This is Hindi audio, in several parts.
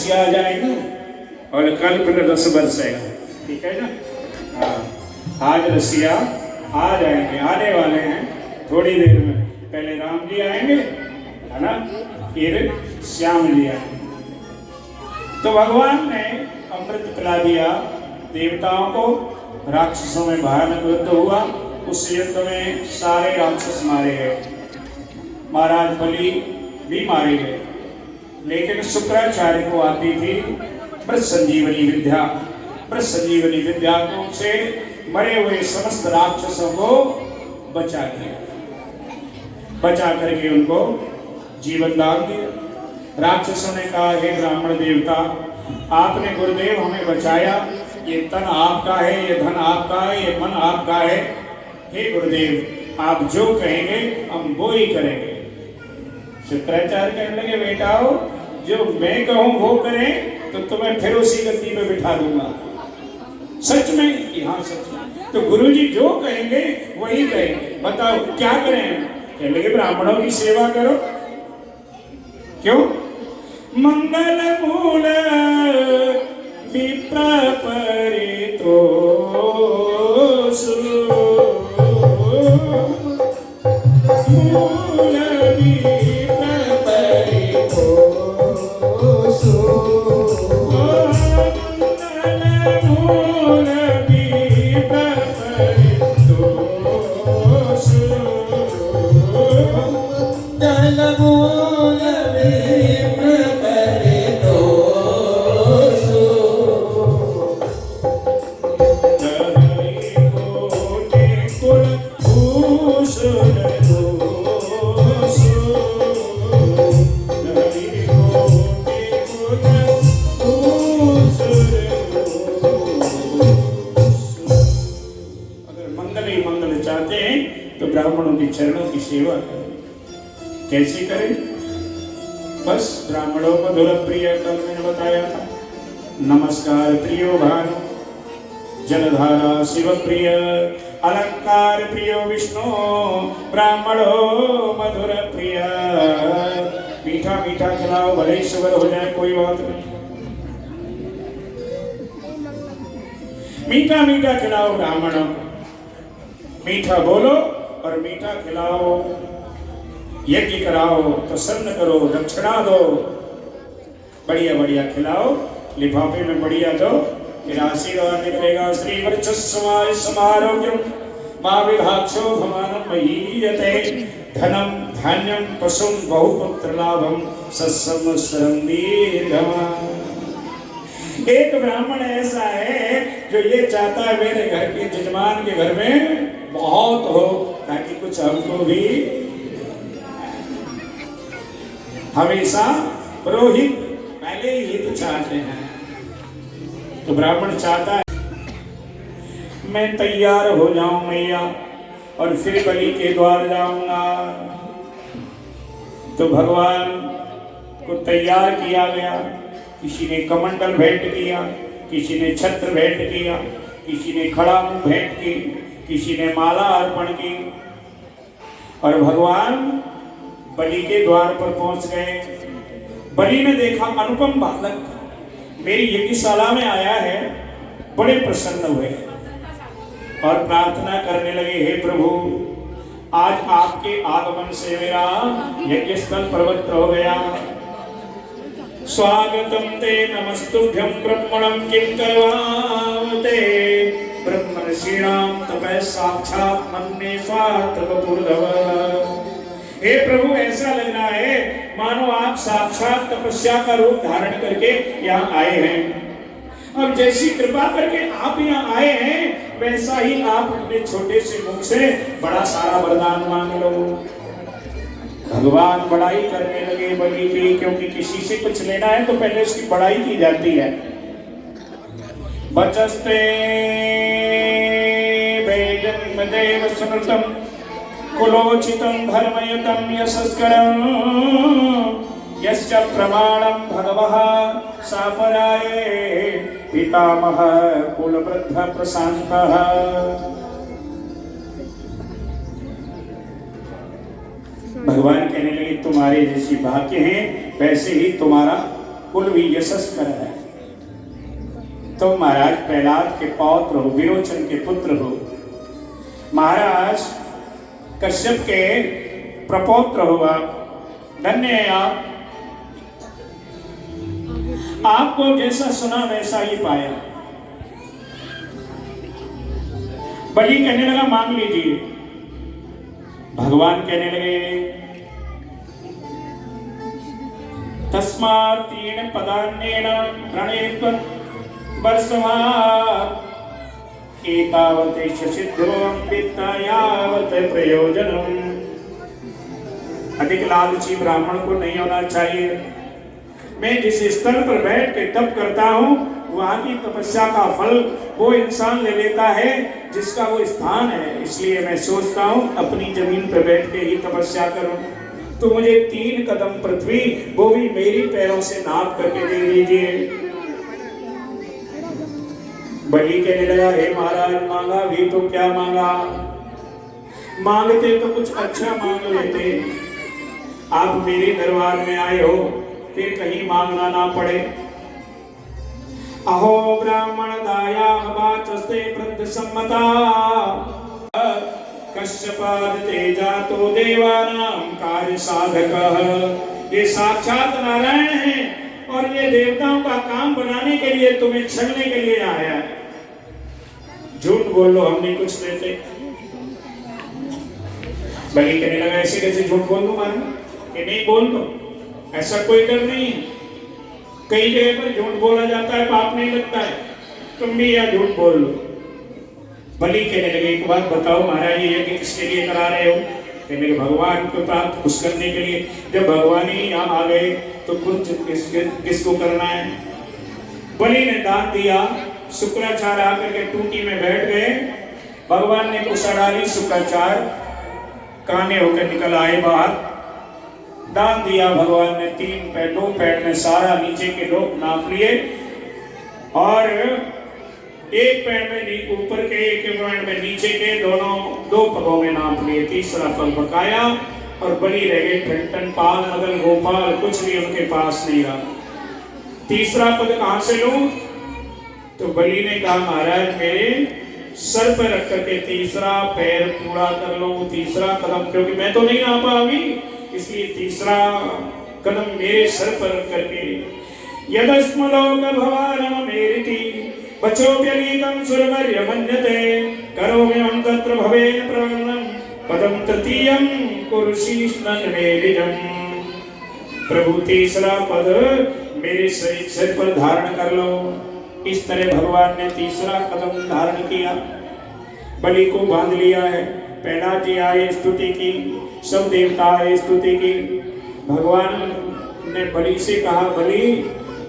आ जाएगा और कल फिर रस बरसेगा, ठीक है ना। हाँ, आज रसिया आ जाएंगे, आने वाले हैं थोड़ी देर में। पहले राम जी आएंगे, है ना, फिर श्याम जी आएंगे। तो भगवान ने अमृत पिला दिया देवताओं को, राक्षसों में भयानक युद्ध हुआ। उस युद्ध में सारे राक्षस मारे गए, महाराज बलि भी मारे गए। लेकिन शुक्राचार्य को आती थी मृत संजीवनी विद्या। मृत संजीवनी विद्या से मरे हुए समस्त राक्षसों को बचा दिया, बचा करके उनको जीवन दान दिया। राक्षसों ने कहा, हे ब्राह्मण देवता, आपने गुरुदेव हमें बचाया, ये तन आपका है, ये धन आपका है, ये मन आपका है। हे गुरुदेव, आप जो कहेंगे हम वो ही करेंगे। शुक्राचार्य कहने लगे, बेटाओ जो मैं कहूं वो करें तो तुम्हें फिर उसी गद्दी पे बिठा दूंगा। सच में? कि हाँ सच में। तो गुरुजी जो कहेंगे वही कहेंगे, बताओ क्या करें? कहने लगे, ब्राह्मणों की सेवा करो। क्यों? मंगल मूल विप्र परितोषु, मूल विप्र परितोषु, मंगल मूल विप्र परितोषु, मंगल मूल विप्र परितोषु, धरि कोटि कुल भूषण दोषु, धरि कोटि कुल भूषण दोषु। अगर मंगल ही मंगल चाहते हैं तो ब्राह्मणों के चरणों की सेवा करें। कैसे करें? बस ब्राह्मणों को धुर प्रिय कल मैंने बताया था। नमस्कार प्रियो भानु, जलधारा शिव प्रिय, अलंकार प्रियो विष्णु, ब्राह्मणो मधुर प्रिय। मीठा मीठा खिलाओ, भले ही शुगर हो जाए कोई बात नहीं। मीठा मीठा खिलाओ ब्राह्मणों को, मीठा बोलो और मीठा खिलाओ। यज्ञ कराओ, प्रसन्न करो, दक्षिणा दो, बढ़िया बढ़िया खिलाओ, लिफाफे में बढ़िया दो, फिर आशीर्वाद निकलेगा। श्री वर्चस्वाय समारोग्यम मां विधाक्षो भमानं महीयते, धनम धान्यम पशुं बहुपुत्र लाभम सत्संवत्सरं दीर्घमायु। एक ब्राह्मण ऐसा है जो ये चाहता है मेरे घर के जजमान के घर में बहुत हो, ताकि कुछ हमको भी। हमेशा पुरोहित पहले ही हित चाहते हैं, तो ब्राह्मण चाहता है मैं तैयार हो जाऊं मैया और फिर बलि के द्वार जाऊंगा। तो भगवान को तैयार किया गया। किसी ने कमंडल भेंट किया, किसी ने छत्र भेंट किया, किसी ने खड़ा मुंह भेंट की, किसी ने माला अर्पण की। और भगवान बलि के द्वार पर पहुंच गए। बलि ने देखा अनुपम बालक मेरी यज्ञशाला में आया है, बड़े प्रसन्न हुए और प्रार्थना करने लगे, हे प्रभु, आज आपके आगमन से मेरा यज्ञ स्थल पवित्र हो गया। स्वागतम ते नमस्तुभ्यं ब्रह्मणं किं करवावते, ब्रह्मर्षीणां तपः साक्षात् मन्ये स्वात्मपूर्धव। हे प्रभु, ऐसा लग रहा है मानो आप साक्षात तपस्या का रूप धारण करके यहाँ आए हैं। अब जैसी कृपा करके आप यहाँ आए हैं, वैसा ही आप अपने छोटे से मुख से बड़ा सारा वरदान मांग लो। भगवान बड़ाई करने लगे बलि की, क्योंकि किसी से कुछ लेना है तो पहले उसकी बड़ाई की जाती है। बचस्ते वेदन्मदेव स्मृतम् कुलोचितं धर्मयुतं यशस्करं यश्च प्रमाणं भगवः सापराये पितामह कुलवृद्ध प्रशान्तः। भगवान कहने लगे तुम्हारे जैसी भाग्य हैं वैसे ही तुम्हारा कुल भी यशस्कर है। तुम महाराज प्रहलाद के पौत्र हो, विरोचन के पुत्र हो, महाराज कश्यप के प्रपौत्र हो, आप धन्य है। आपको जैसा सुना वैसा ही पाया। बलि कहने लगा मांग लीजिए। भगवान कहने लगे तस्मात् तीन पदान्येन प्रणेत्वं वर्षमात् एतावतेष सिद्धोऽहं वित्ता यावत् प्रयोजनम्। अधिक लालची ब्राह्मण को नहीं होना चाहिए। मैं जिस स्थल पर बैठ के तप करता हूँ वहां की तपस्या का फल वो इंसान ले लेता है जिसका वो स्थान है। इसलिए मैं सोचता हूँ अपनी जमीन पर बैठ के ही तपस्या करूं। तो मुझे 3 कदम पृथ्वी वो भी मेरी पैरों से नाप करके दे दीजिए। बलि कहने लगा हे महाराज मांगा भी तो क्या मांगा, मांगते तो कुछ अच्छा मांग लेते। आप मेरे दरबार में आए हो फिर कहीं मांगना ना पड़े। अहो ब्राह्मण दाया वाचस्ते वृद्ध सम्मता कश्यपाद तेजा तो देवानां कार्य साधकः। ये साक्षात नारायण है और ये देवताओं का काम बनाने के लिए तुम्हें छलने के लिए आया है। झूठ बोल लो हम नहीं कुछ देते। बलि कहने लगा ऐसे कैसे झूठ बोल दूं मारे कि नहीं बोल दो, ऐसा कोई डर नहीं है। कई जगह पर झूठ बोला जाता है पाप नहीं लगता है, तुम भी यह झूठ बोल लो। बलि कहने लगे एक बात बताओ महाराज ये यज्ञ किसके लिए करा रहे हो? कहने लगे भगवान को प्राप्त खुश करने के लिए। जब भगवान ही यहाँ आ गए तो खुद किसको करना है? बलि ने दान दिया। शुक्राचार्य आकर के टूटी में बैठ गए। भगवान ने कुशा डाली, शुक्राचार्य काने होकर निकल आए बाहर। दान दिया भगवान ने 3 पैर 2 पैर में सारा नीचे के लोग नाप लिए और 1 पैर में ऊपर के 1 पैर में नीचे के दोनों 2 पगों में नाप लिए। तीसरा पग बकाया और बलि रह गए ठंटन पाल नगल गोपाल, कुछ भी उनके पास नहीं रहा। तीसरा पद कहां से लूं? तो बलि ने कहा महाराज मेरे सर पर रख करके तीसरा पैर पूरा कर लो, तीसरा कदम, क्योंकि मैं तो नहीं नापा अभी, इसलिए तीसरा कदम मेरे सर पर रख करके। यदस्मलोक भवानममेरिति वचोप्यलीकं सुरवर्य मन्यते करोम्यहं तत्र भवेन प्रवन्नं पदं तृतीयं कुरुशीष्णं मेरिजं। प्रभु तीसरा पद मेरे सिर पर धारण कर लो। इस तरह भगवान ने तीसरा कदम धारण किया, बलि को बांध लिया है। प्रहलाद जी आए, स्तुति की, सब देवता आए, स्तुति की। भगवान ने बलि से कहा बलि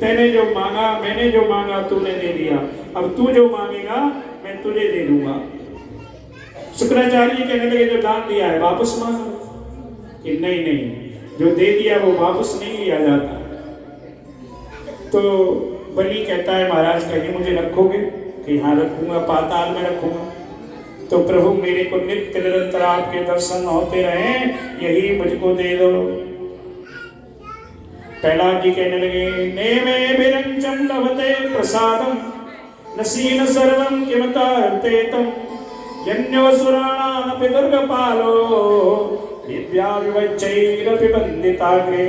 तूने जो मांगा, मैंने जो मांगा तूने दे दिया, अब तू जो मांगेगा मैं तुझे दे दूंगा। शुक्राचार्य जी कहने लगे जो दान दिया है वापस मांगो। कि नहीं नहीं, जो दे दिया वो वापस नहीं लिया जाता। तो बलि कहता है महाराज कहीं मुझे रखोगे? कि हाँ रखूंगा, पाताल में रखूंगा। तो प्रभु मेरे को नित्य निरंतर आपके दर्शन होते रहे, यही मुझको दे दो। प्रहलाद जी कहने लगे नेमे विरंचम लभते प्रसादम नसीन सर्वं किमतार्तेतम यन्योसुराणानपि दुर्गपालो दिव्याविवच्चैरपि वन्दिताग्रे।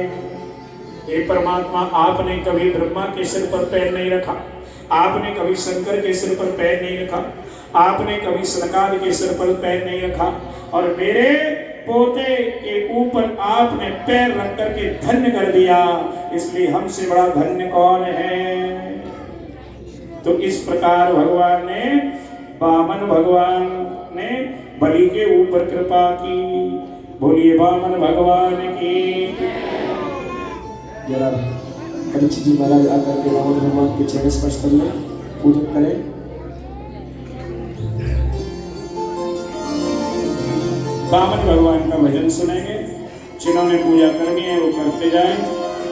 हे परमात्मा आपने कभी ब्रह्मा के सिर पर पैर नहीं रखा, आपने कभी शंकर के सिर पर पैर नहीं रखा, आपने कभी सनकादि के सिर पर पैर नहीं रखा, और मेरे पोते के ऊपर आपने पैर रख करके धन्य कर दिया। इसलिए हमसे बड़ा धन्य कौन है? तो इस प्रकार भगवान ने वामन भगवान ने बलि के ऊपर कृपा की। बोलिए वामन भगवान की। जरा परीक्षित जी महाराज आकर के वामन भगवान के चेहरे स्पर्श कर ले, पूजन करें। वामन भगवान का भजन सुनेंगे। जिन्होंने पूजा करनी है वो करते जाएं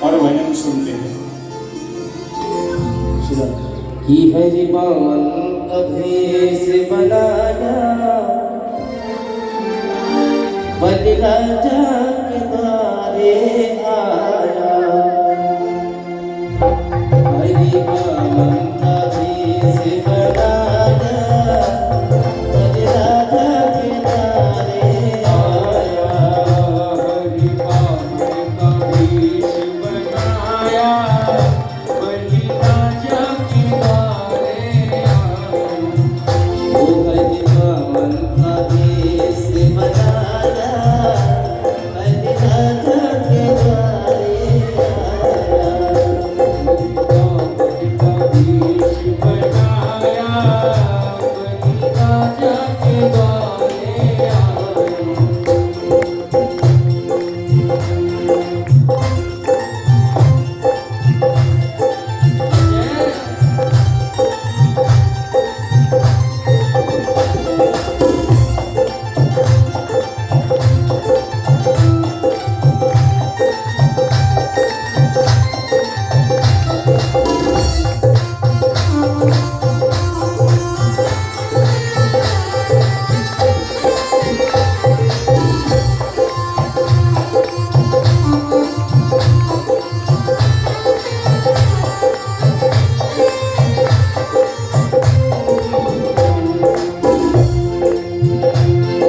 और भजन सुनते हैं। कि हरि पावन अभेस बनाया, बलि राजा के द्वारे आया। हरि पावन अभेस बनाया, बलि राजा के द्वारे आया। हरि पावन अभेस बनाया, बलि राजा के द्वारे आया। ओ हरि पावन अभेस बनाया, बलि राजा के द्वारे आया। हरि पावन अभेस बनाया, बलि राजा के द्वारे आया।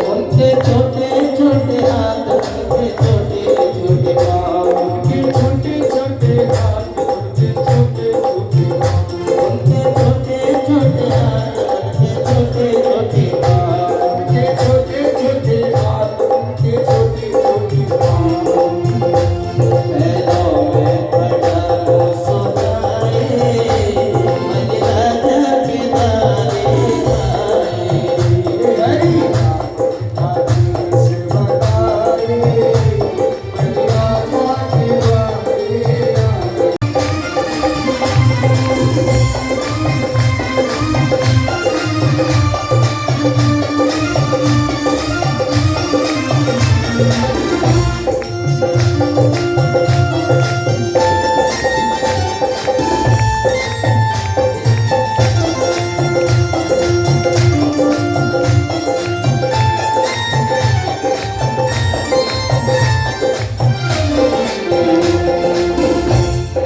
उनके छोटे छोटे हाथ, उनके छोटे छोटे पाँव, उनके छोटे छोटे हाथ, उनके छोटे छोटे पाँव, उनके छोटे छोटे हाथ, उनके छोटे छोटे पाँव, उनके छोटे छोटे हाथ, उनके छोटे छोटे पाँव। पैरों में पड़ा सो जाए, बलि राजा के द्वारे आए। हरि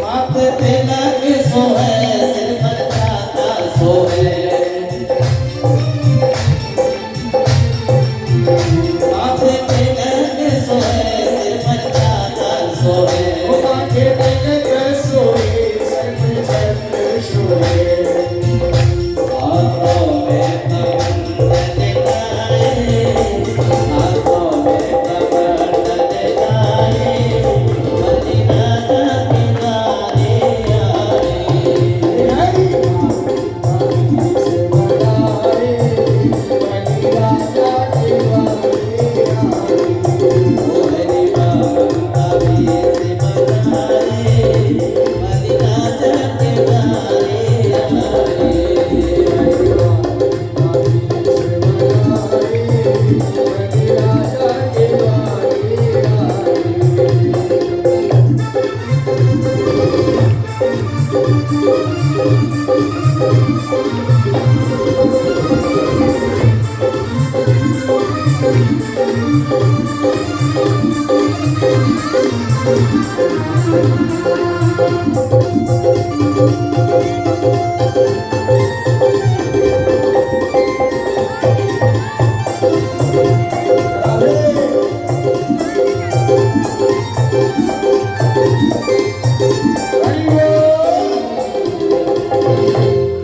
माथे पे लगे सोए, सिर पर छाता सोए। माथे पे लगे सोए, सिर पर छाता सोए। माथे पे लगे सोए, सिर पर छाता सोए। हाथों में कमंडल लगाए, हाथों में कमंडल लगाए, बलि राजा के द्वारे आए। हरि ओ हरि पावन अभेस बनाए, बलि राजा के द्वारे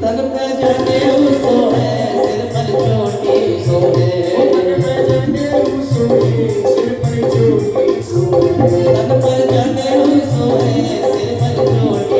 तन पे जनेऊ सोहे, सिर पर चोटी सोहे। तन पे जनेऊ सोहे, सिर पर चोटी सोहे। तन पर जनेऊ सोहे, सिर पर चोटी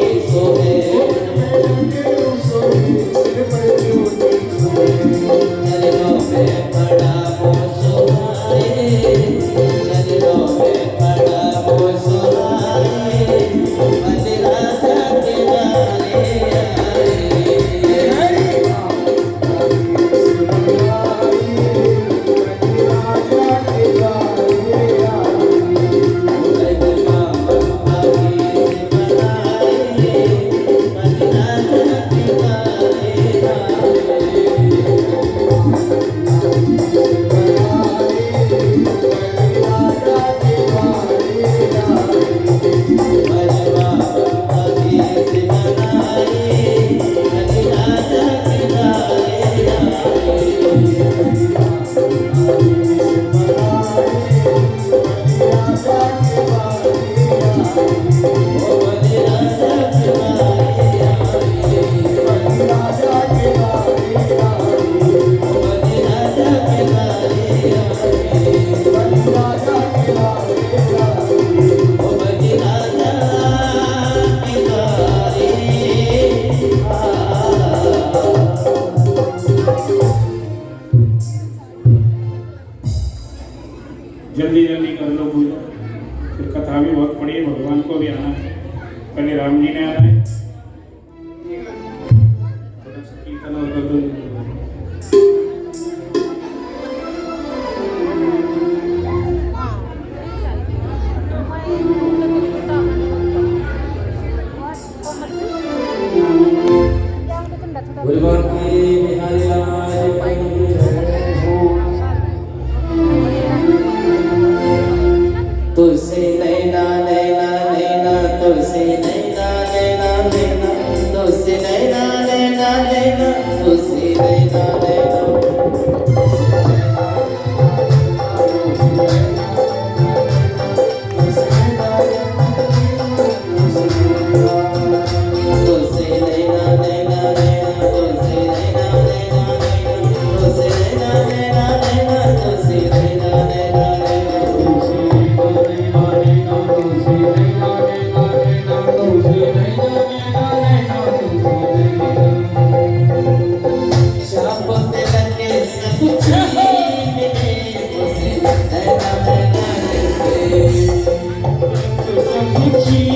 जल्दी जल्दी कर लो पूजा, फिर कथा भी बहुत पड़ी है, भगवान को भी आना है, पहले राम जी ने आना है। थोड़ा सा कीर्तन और कर दो। गुरुवार की बिहारी लाल की जय हो। तुलसी नैना नैना नैना तुलसी नैना नैना नैना तुलसी नैना नैना नैना तुलसी नैना नैना तुलसी नैना नैना नैना तुलसी नैना नैना नैना तुलसी नैना नैना नैना तुलसी नैना नैना शाप पे लगे सब छीने तुलसी नैना नैना नैना सब छीने